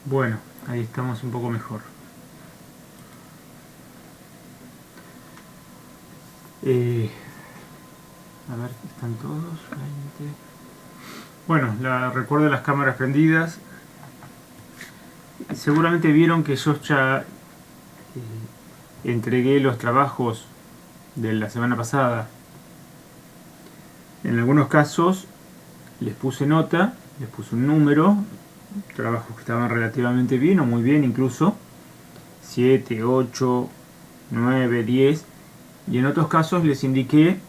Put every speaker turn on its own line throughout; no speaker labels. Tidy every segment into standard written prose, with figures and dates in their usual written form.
Bueno, ahí estamos un poco mejor. Eh, a ver, ¿están todos? 20. Bueno, recuerdo las cámaras prendidas. Seguramente vieron que yo ya entregué los trabajos de la semana pasada. En algunos casos les puse nota, les puse un número, trabajos que estaban relativamente bien o muy bien incluso, 7, 8, 9, 10, y en otros casos les indiqué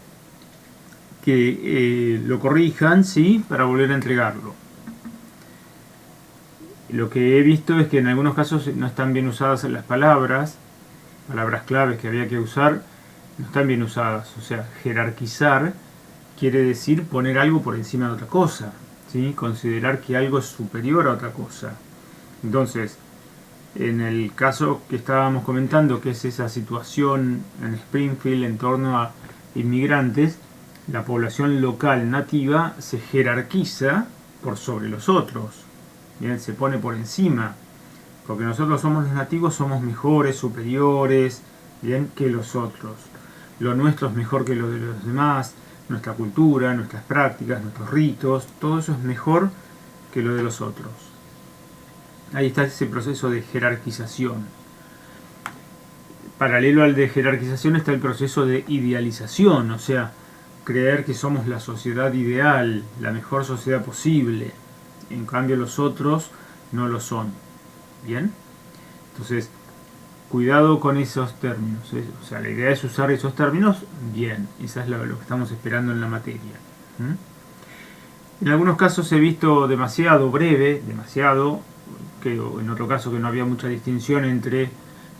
que lo corrijan, sí, para volver a entregarlo. Lo que he visto es que en algunos casos no están bien usadas las palabras claves que había que usar, no están bien usadas. O sea, jerarquizar quiere decir poner algo por encima de otra cosa, ¿sí? Considerar que algo es superior a otra cosa. Entonces, en el caso que estábamos comentando, que es esa situación en Springfield en torno a inmigrantes, la población local nativa se jerarquiza por sobre los otros, ¿bien? Se pone por encima, porque nosotros somos los nativos, somos mejores, superiores, bien, que los otros. Lo nuestro es mejor que lo de los demás, nuestra cultura, nuestras prácticas, nuestros ritos, todo eso es mejor que lo de los otros. Ahí está ese proceso de jerarquización. Paralelo al de jerarquización está el proceso de idealización, o sea, creer que somos la sociedad ideal, la mejor sociedad posible. En cambio los otros no lo son. ¿Bien? Entonces, cuidado con esos términos. O sea, la idea es usar esos términos bien. Esa es lo que estamos esperando en la materia. En algunos casos he visto demasiado breve, demasiado, que en otro caso que no había mucha distinción entre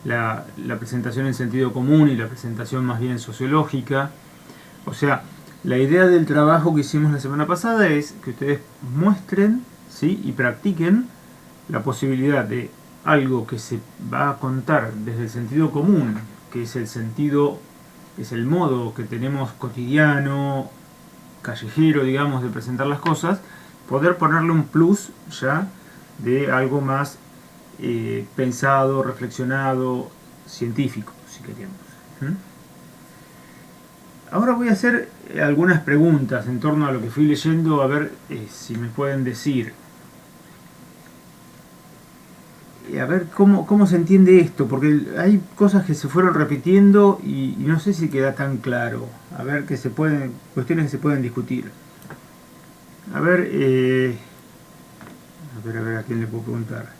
la presentación en sentido común y la presentación más bien sociológica. O sea, la idea del trabajo que hicimos la semana pasada es que ustedes muestren, ¿sí?, y practiquen la posibilidad de algo que se va a contar desde el sentido común, que es el sentido, es el modo que tenemos cotidiano, callejero, digamos, de presentar las cosas, poder ponerle un plus ya de algo más pensado, reflexionado, científico, si queremos. Ahora voy a hacer algunas preguntas en torno a lo que fui leyendo, a ver si me pueden decir. A ver cómo se entiende esto, porque hay cosas que se fueron repitiendo y no sé si queda tan claro. A ver, cuestiones que se pueden discutir. A ver, a ver, a quién le puedo preguntar.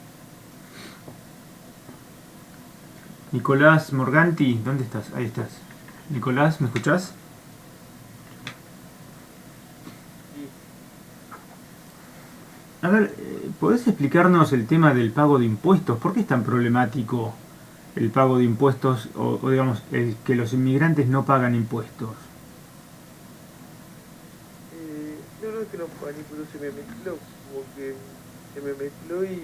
Nicolás Morganti, ¿dónde estás? Ahí estás. Nicolás, ¿me escuchás? A ver, ¿podés explicarnos el tema del pago de impuestos? ¿Por qué es tan problemático el pago de impuestos o digamos, que los inmigrantes no pagan impuestos?
No es que no paní, pero se me mezcló, como que se me mezcló y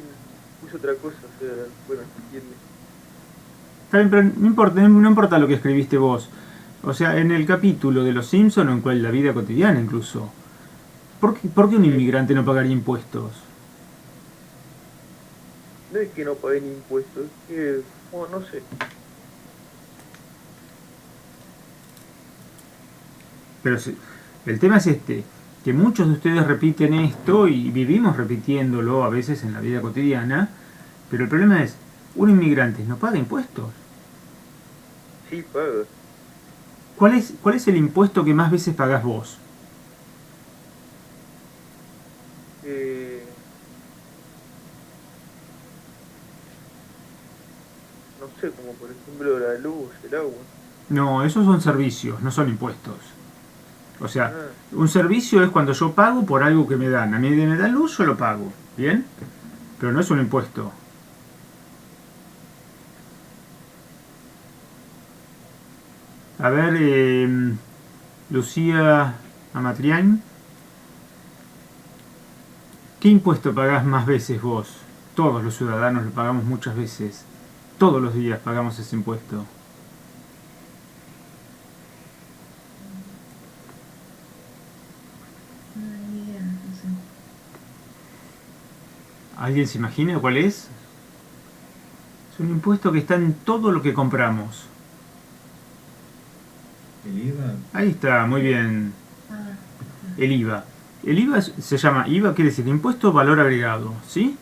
puse otra cosa, o sea, bueno, se entiende.
Está bien, pero no importa lo que escribiste vos. O sea, en el capítulo de Los Simpson o en la vida cotidiana incluso. ¿Por qué un
Eh,
inmigrante no pagaría impuestos?
no es que no paguen impuestos, es que, bueno, no sé.
Pero el tema es este, que muchos de ustedes repiten esto y vivimos repitiéndolo a veces en la vida cotidiana, pero el problema es, un inmigrante no paga impuestos.
Sí, paga.
¿Cuál es el impuesto que más veces pagás vos?
Eh, no sé, como por ejemplo la luz, el agua.
No, esos son servicios, no son impuestos. O sea,
Ah,
un servicio es cuando yo pago por algo que me dan. A mí me dan luz, yo lo pago. ¿Bien? Pero no es un impuesto. A ver, Lucía Amatrián, ¿qué impuesto pagás más veces vos? Todos los ciudadanos lo pagamos muchas veces. Todos los días pagamos ese impuesto.
No, ni idea, no sé.
¿Alguien se imagina cuál es? un impuesto que está en todo lo que compramos.
¿El IVA?
Ahí está, muy bien. El IVA. El IVA se llama IVA, quiere decir impuesto valor agregado, ¿sí?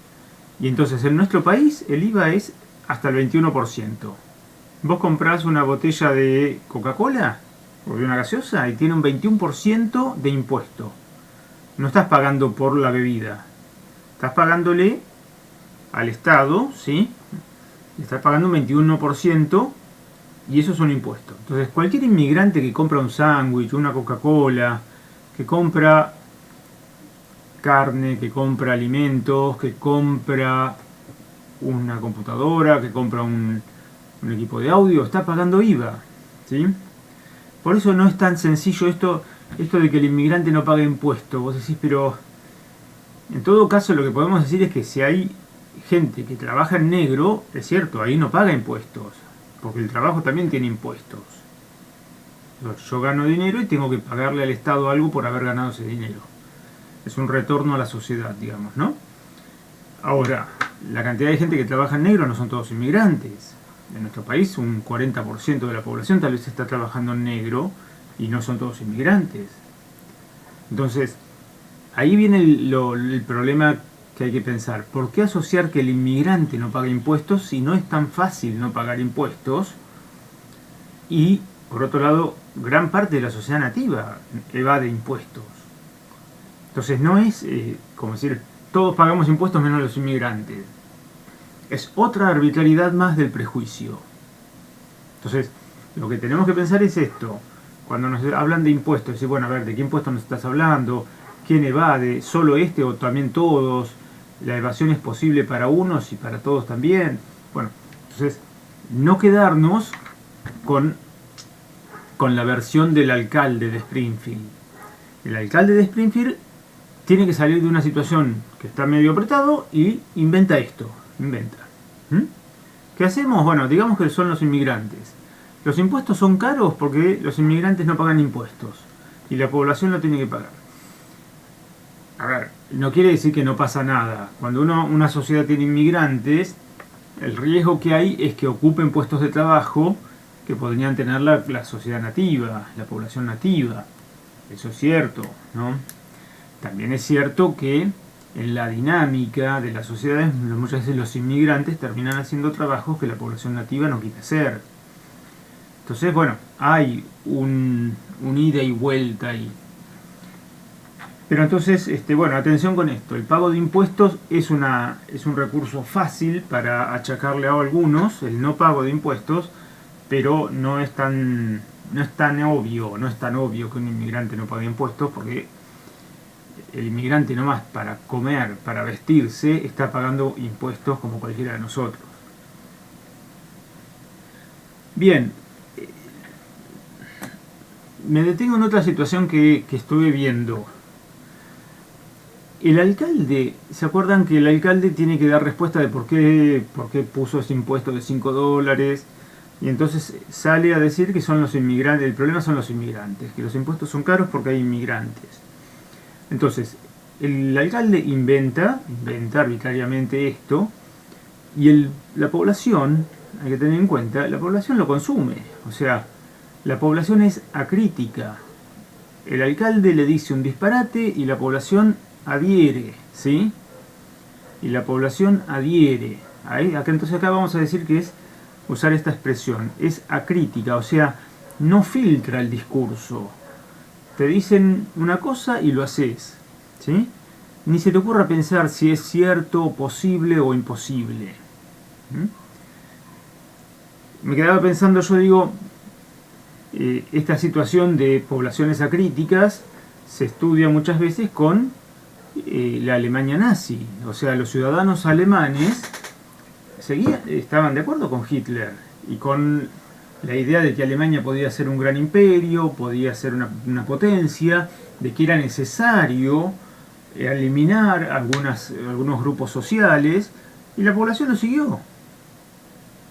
Y entonces en nuestro país el IVA es hasta el 21%. Vos comprás una botella de Coca-Cola o de una gaseosa y tiene un 21% de impuesto. No estás pagando por la bebida. Estás pagándole al Estado, ¿sí? Estás pagando un 21% y eso es un impuesto. Entonces cualquier inmigrante que compra un sándwich, una Coca-Cola, que compra carne, que compra alimentos, que compra una computadora, que compra un equipo de audio, está pagando IVA, ¿sí? Por eso no es tan sencillo esto de que el inmigrante no pague impuestos. Vos decís, pero en todo caso lo que podemos decir es que si hay gente que trabaja en negro, es cierto, ahí no paga impuestos, porque el trabajo también tiene impuestos. Yo gano dinero y tengo que pagarle al Estado algo por haber ganado ese dinero. Es un retorno a la sociedad, digamos, ¿no? Ahora, la cantidad de gente que trabaja en negro no son todos inmigrantes. En nuestro país un 40% de la población tal vez está trabajando en negro y no son todos inmigrantes. Entonces, ahí viene el problema que hay que pensar. ¿Por qué asociar que el inmigrante no paga impuestos si no es tan fácil no pagar impuestos? Y, por otro lado, gran parte de la sociedad nativa evade impuestos. Entonces no es como decir, todos pagamos impuestos menos los inmigrantes. Es otra arbitrariedad más del prejuicio. Entonces, lo que tenemos que pensar es esto. Cuando nos hablan de impuestos, decir, bueno, a ver, ¿de qué impuestos nos estás hablando? ¿Quién evade? ¿Solo este o también todos? ¿La evasión es posible para unos y para todos también? Bueno, entonces, no quedarnos con la versión del alcalde de Springfield. El alcalde de Springfield tiene que salir de una situación que está medio apretado y inventa esto. ¿Qué hacemos? Bueno, digamos que son los inmigrantes. Los impuestos son caros porque los inmigrantes no pagan impuestos y la población lo tiene que pagar. A ver, no quiere decir que no pasa nada. Cuando una sociedad tiene inmigrantes, el riesgo que hay es que ocupen puestos de trabajo que podrían tener la sociedad nativa, la población nativa. Eso es cierto, ¿no? También es cierto que en la dinámica de las sociedades muchas veces los inmigrantes terminan haciendo trabajos que la población nativa no quiere hacer. Entonces, bueno, hay un ida y vuelta ahí. Pero entonces, bueno, atención con esto. El pago de impuestos es un recurso fácil para achacarle a algunos, el no pago de impuestos, pero no es tan obvio que un inmigrante no pague impuestos, porque el inmigrante nomás para comer, para vestirse, está pagando impuestos como cualquiera de nosotros. Bien, me detengo en otra situación que estuve viendo. El alcalde, ¿se acuerdan que el alcalde tiene que dar respuesta de por qué puso ese impuesto de $5? Y entonces sale a decir que son los inmigrantes, el problema son los inmigrantes, que los impuestos son caros porque hay inmigrantes. Entonces, el alcalde inventa arbitrariamente esto, y la población, hay que tener en cuenta, la población lo consume. O sea, la población es acrítica. El alcalde le dice un disparate y la población adhiere, ¿sí? Y la población adhiere. Entonces acá vamos a decir que es usar esta expresión, es acrítica, o sea, no filtra el discurso. Te dicen una cosa y lo haces, ¿sí? Ni se te ocurra pensar si es cierto, posible o imposible. Me quedaba pensando, yo digo, esta situación de poblaciones acríticas se estudia muchas veces con la Alemania nazi. O sea, los ciudadanos alemanes estaban de acuerdo con Hitler y con la idea de que Alemania podía ser un gran imperio, podía ser una potencia, de que era necesario eliminar algunos grupos sociales, y la población lo siguió.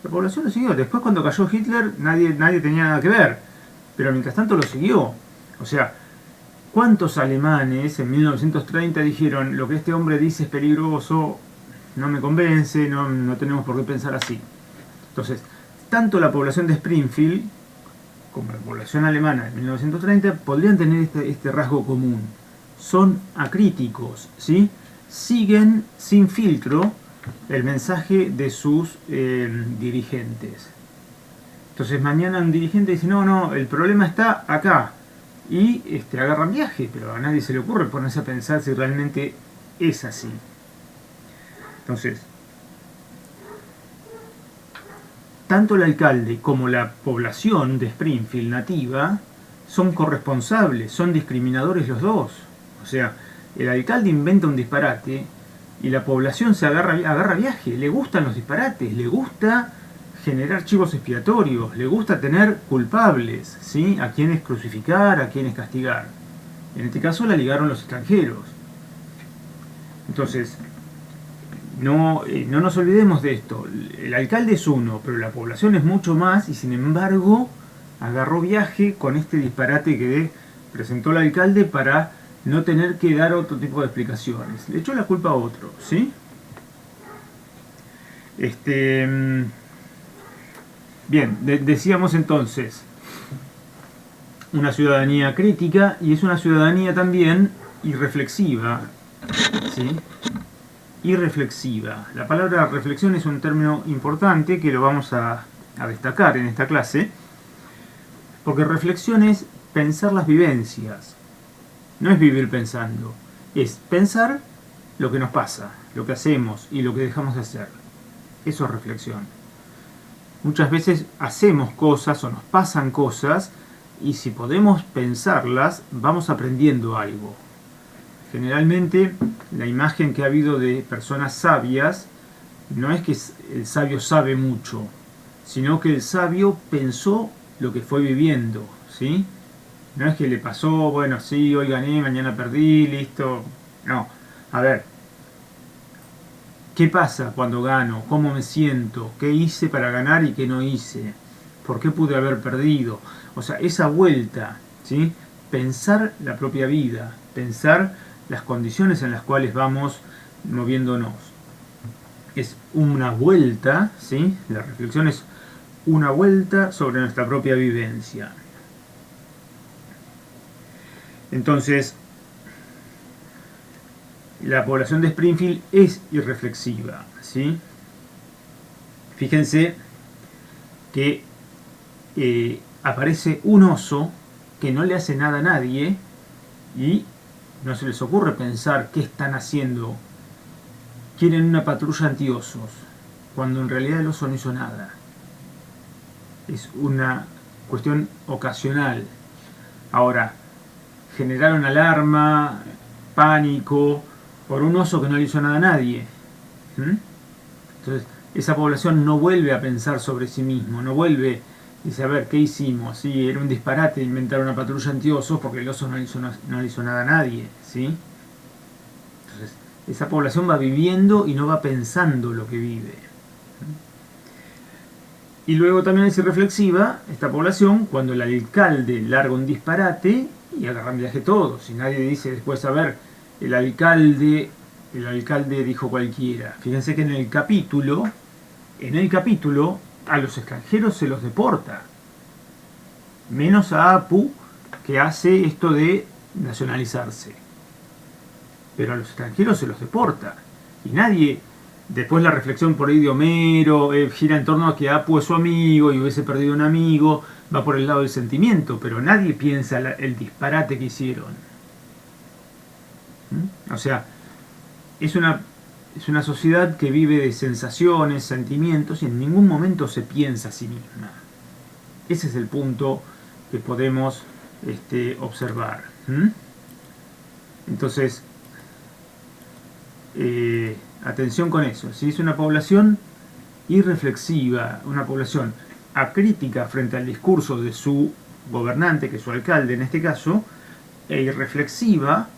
La población lo siguió. Después, cuando cayó Hitler, nadie tenía nada que ver, pero mientras tanto lo siguió. O sea, ¿cuántos alemanes en 1930 dijeron, lo que este hombre dice es peligroso, no me convence, no tenemos por qué pensar así? Entonces, tanto la población de Springfield como la población alemana de 1930 podrían tener este rasgo común. Son acríticos, ¿sí? Siguen sin filtro el mensaje de sus dirigentes. Entonces mañana un dirigente dice, no, el problema está acá. Y agarran viaje, pero a nadie se le ocurre ponerse a pensar si realmente es así. Entonces, tanto el alcalde como la población de Springfield nativa son corresponsables, son discriminadores los dos. O sea, el alcalde inventa un disparate y la población se agarra viaje. Le gustan los disparates, le gusta generar chivos expiatorios, le gusta tener culpables, ¿sí? A quienes crucificar, a quienes castigar. En este caso la ligaron los extranjeros. Entonces, no nos olvidemos de esto. El alcalde es uno, pero la población es mucho más y sin embargo agarró viaje con este disparate que presentó el alcalde para no tener que dar otro tipo de explicaciones. Le echó la culpa a otro, ¿sí? Bien, decíamos entonces una ciudadanía crítica y es una ciudadanía también irreflexiva, ¿sí? Irreflexiva. La palabra reflexión es un término importante que lo vamos a destacar en esta clase, porque reflexión es pensar las vivencias, no es vivir pensando, es pensar lo que nos pasa, lo que hacemos y lo que dejamos de hacer. Eso es reflexión. Muchas veces hacemos cosas o nos pasan cosas y si podemos pensarlas vamos aprendiendo algo. Generalmente la imagen que ha habido de personas sabias no es que el sabio sabe mucho, sino que el sabio pensó lo que fue viviendo, ¿sí? No es que le pasó, bueno, sí, hoy gané, mañana perdí, listo. No, a ver, ¿qué pasa cuando gano? ¿Cómo me siento? ¿Qué hice para ganar y qué no hice? ¿Por qué pude haber perdido? O sea, esa vuelta, ¿sí? Pensar la propia vida, pensar las condiciones en las cuales vamos moviéndonos. Es una vuelta, ¿sí? La reflexión es una vuelta sobre nuestra propia vivencia. Entonces, la población de Springfield es irreflexiva, ¿sí? Fíjense que aparece un oso que no le hace nada a nadie y no se les ocurre pensar qué están haciendo. Quieren una patrulla antiosos, cuando en realidad el oso no hizo nada. Es una cuestión ocasional. Ahora, generaron alarma, pánico, por un oso que no le hizo nada a nadie. Entonces, esa población no vuelve a pensar sobre sí mismo, no vuelve, dice, a ver, ¿qué hicimos? Sí, era un disparate inventar una patrulla antiosos porque el oso no le hizo nada a nadie, ¿sí? Entonces, esa población va viviendo y no va pensando lo que vive. Y luego también es irreflexiva esta población cuando el alcalde larga un disparate y agarran viaje todos. Y nadie dice después, a ver, el alcalde dijo cualquiera. Fíjense que en el capítulo a los extranjeros se los deporta. Menos a Apu, que hace esto de nacionalizarse. Pero a los extranjeros se los deporta. Y nadie, después la reflexión por ahí de Homero, gira en torno a que Apu es su amigo y hubiese perdido un amigo, va por el lado del sentimiento, pero nadie piensa el disparate que hicieron. O sea, es una sociedad que vive de sensaciones, sentimientos y en ningún momento se piensa a sí misma. Ese es el punto que podemos observar. Entonces, atención con eso. Si es una población irreflexiva, una población acrítica frente al discurso de su gobernante, que es su alcalde en este caso, e irreflexiva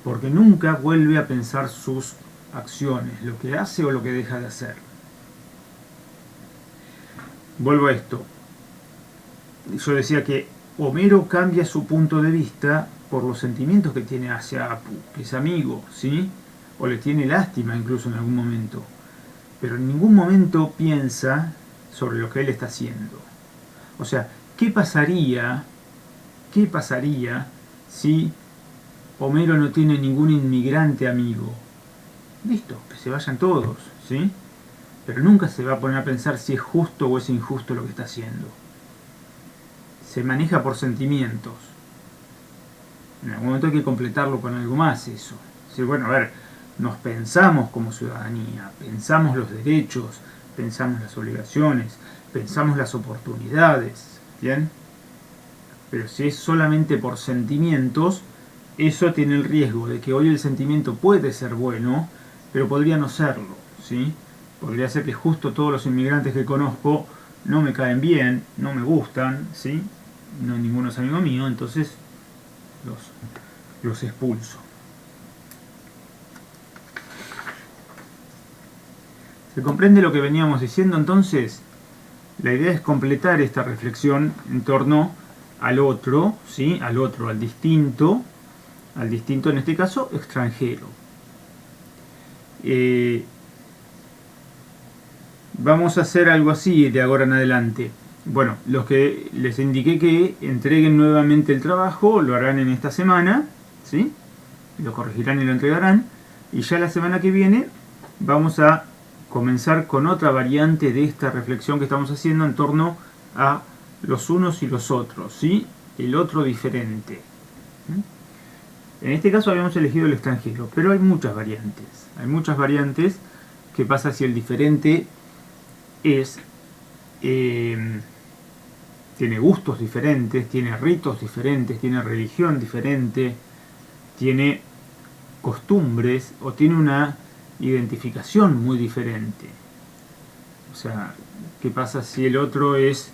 porque nunca vuelve a pensar sus acciones, lo que hace o lo que deja de hacer. Vuelvo a esto. Yo decía que Homero cambia su punto de vista por los sentimientos que tiene hacia Apu, que es amigo, ¿sí? O le tiene lástima incluso en algún momento. Pero en ningún momento piensa sobre lo que él está haciendo. O sea, ¿qué pasaría si Homero no tiene ningún inmigrante amigo? Listo, que se vayan todos, ¿sí? Pero nunca se va a poner a pensar si es justo o es injusto lo que está haciendo. Se maneja por sentimientos. En algún momento hay que completarlo con algo más eso. Sí, bueno, a ver, nos pensamos como ciudadanía, pensamos los derechos, pensamos las obligaciones, pensamos las oportunidades, ¿bien? Pero si es solamente por sentimientos, eso tiene el riesgo de que hoy el sentimiento puede ser bueno, pero podría no serlo, ¿sí? Podría ser que justo todos los inmigrantes que conozco no me caen bien, no me gustan, ¿sí? No, ninguno es amigo mío, entonces los expulso. ¿Se comprende lo que veníamos diciendo entonces? La idea es completar esta reflexión en torno al otro, ¿sí? Al otro, al distinto en este caso extranjero. Vamos a hacer algo así de ahora en adelante. Bueno, los que les indiqué que entreguen nuevamente el trabajo lo harán en esta semana, ¿sí? Lo corregirán y lo entregarán. Y ya la semana que viene vamos a comenzar con otra variante de esta reflexión que estamos haciendo en torno a los unos y los otros, ¿sí? El otro diferente. En este caso habíamos elegido el extranjero, pero hay muchas variantes. Hay muchas variantes. ¿Qué pasa si el diferente es tiene gustos diferentes, tiene ritos diferentes, tiene religión diferente, tiene costumbres o tiene una identificación muy diferente? O sea, ¿qué pasa si el otro es,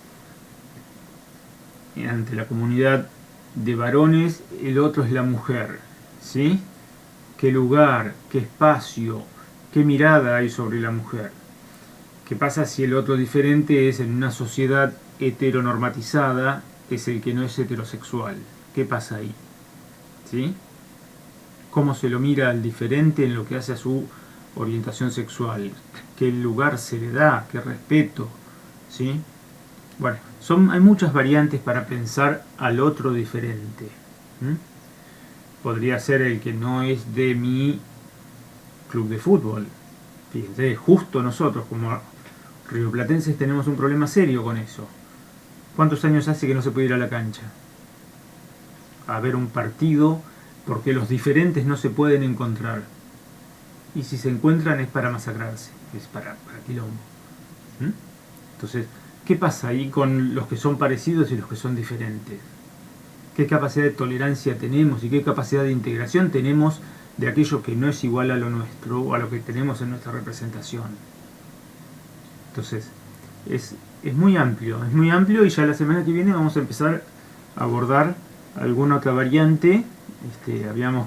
ante la comunidad de varones, el otro es la mujer? ¿Sí? ¿Qué lugar, qué espacio, qué mirada hay sobre la mujer? ¿Qué pasa si el otro diferente es, en una sociedad heteronormatizada, es el que no es heterosexual? ¿Qué pasa ahí? ¿Sí? ¿Cómo se lo mira al diferente en lo que hace a su orientación sexual? ¿Qué lugar se le da? ¿Qué respeto? ¿Sí? Bueno, hay muchas variantes para pensar al otro diferente. Podría ser el que no es de mi club de fútbol. Fíjense, justo nosotros como rioplatenses tenemos un problema serio con eso. ¿Cuántos años hace que no se puede ir a la cancha a ver un partido porque los diferentes no se pueden encontrar? Y si se encuentran es para masacrarse, es para quilombo. Entonces, ¿qué pasa ahí con los que son parecidos y los que son diferentes? ¿Qué capacidad de tolerancia tenemos y qué capacidad de integración tenemos de aquello que no es igual a lo nuestro o a lo que tenemos en nuestra representación? Entonces, es muy amplio y ya la semana que viene vamos a empezar a abordar alguna otra variante.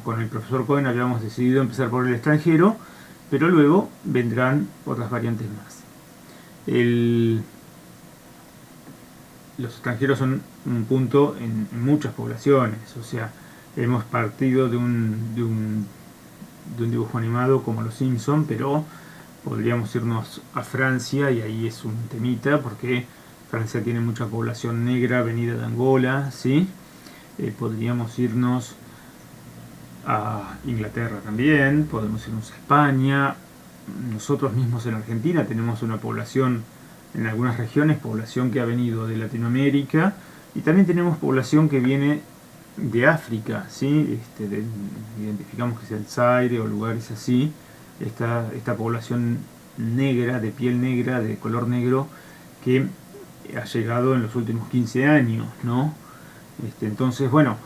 Con el profesor Cohen habíamos decidido empezar por el extranjero, pero luego vendrán otras variantes más. Los extranjeros son un punto en muchas poblaciones, o sea, hemos partido de un dibujo animado como Los Simpson, pero podríamos irnos a Francia y ahí es un temita porque Francia tiene mucha población negra venida de Angola, ¿sí? Podríamos irnos a Inglaterra también, podemos irnos a España. Nosotros mismos en Argentina tenemos una población, en algunas regiones, población que ha venido de Latinoamérica, y también tenemos población que viene de África, ¿sí? Identificamos que es el Zaire o lugares así, esta población negra, de piel negra, de color negro, que ha llegado en los últimos 15 años, ¿no? Entonces, bueno,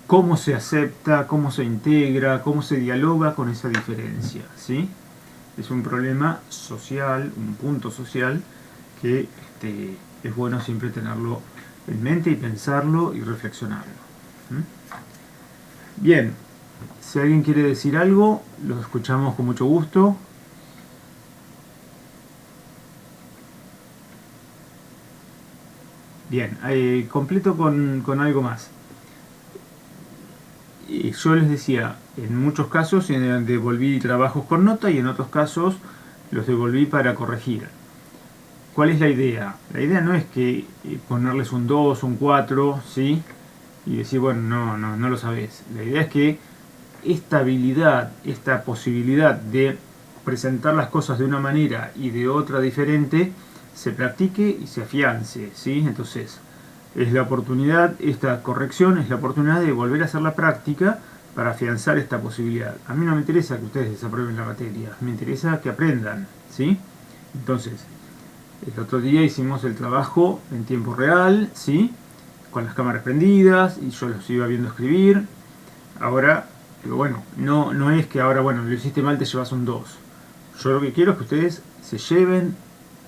¿cómo se acepta, cómo se integra, cómo se dialoga con esa diferencia? ¿Sí? Es un problema social, un punto social que es bueno siempre tenerlo en mente y pensarlo y reflexionarlo. Bien, si alguien quiere decir algo, lo escuchamos con mucho gusto. Bien, completo con algo más. Yo les decía, en muchos casos devolví trabajos con nota y en otros casos los devolví para corregir. ¿cuál es la idea? La idea no es que ponerles un 2, un 4, ¿sí? Y decir, bueno, no lo sabés. La idea es que esta habilidad, esta posibilidad de presentar las cosas de una manera y de otra diferente, se practique y se afiance, ¿sí? Entonces, es la oportunidad, esta corrección es la oportunidad de volver a hacer la práctica para afianzar esta posibilidad. A mí no me interesa que ustedes desaprueben la materia, me interesa que aprendan, ¿sí? Entonces, el otro día hicimos el trabajo en tiempo real, ¿sí? Con las cámaras prendidas y yo los iba viendo escribir. Ahora, pero bueno, no es que ahora, bueno, lo hiciste mal, te llevas un 2. Yo lo que quiero es que ustedes se lleven,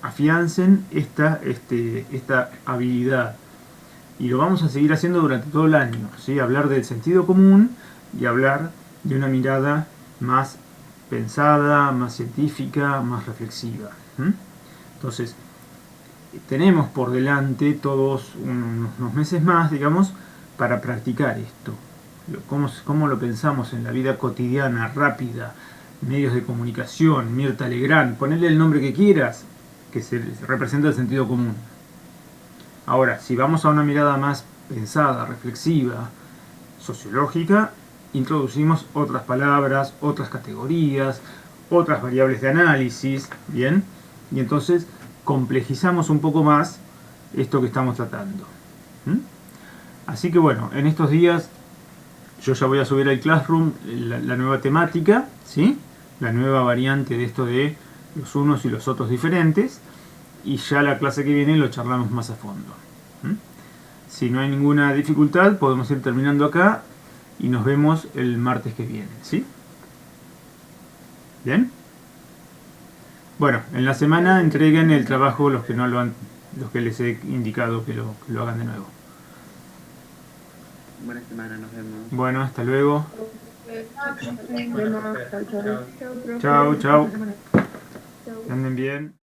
afiancen esta habilidad. Y lo vamos a seguir haciendo durante todo el año, ¿sí? Hablar del sentido común y hablar de una mirada más pensada, más científica, más reflexiva. Entonces, tenemos por delante todos unos meses más, digamos, para practicar esto. Cómo lo pensamos en la vida cotidiana, rápida, medios de comunicación, Mirta Legrand, ponele el nombre que quieras, que se representa el sentido común. Ahora, si vamos a una mirada más pensada, reflexiva, sociológica, introducimos otras palabras, otras categorías, otras variables de análisis, ¿bien? Y entonces complejizamos un poco más esto que estamos tratando. Así que bueno, en estos días yo ya voy a subir al Classroom la nueva temática, ¿sí? La nueva variante de esto de los unos y los otros diferentes, y ya la clase que viene lo charlamos más a fondo. Si no hay ninguna dificultad, podemos ir terminando acá y nos vemos el martes que viene, ¿sí? ¿Bien? Bueno, en la semana entreguen el trabajo los que no lo han, los que les he indicado que lo hagan de nuevo.
Buena semana, nos vemos.
Bueno, hasta luego.
Nos vemos. Chao, chao.
Chao, chao. Que anden bien.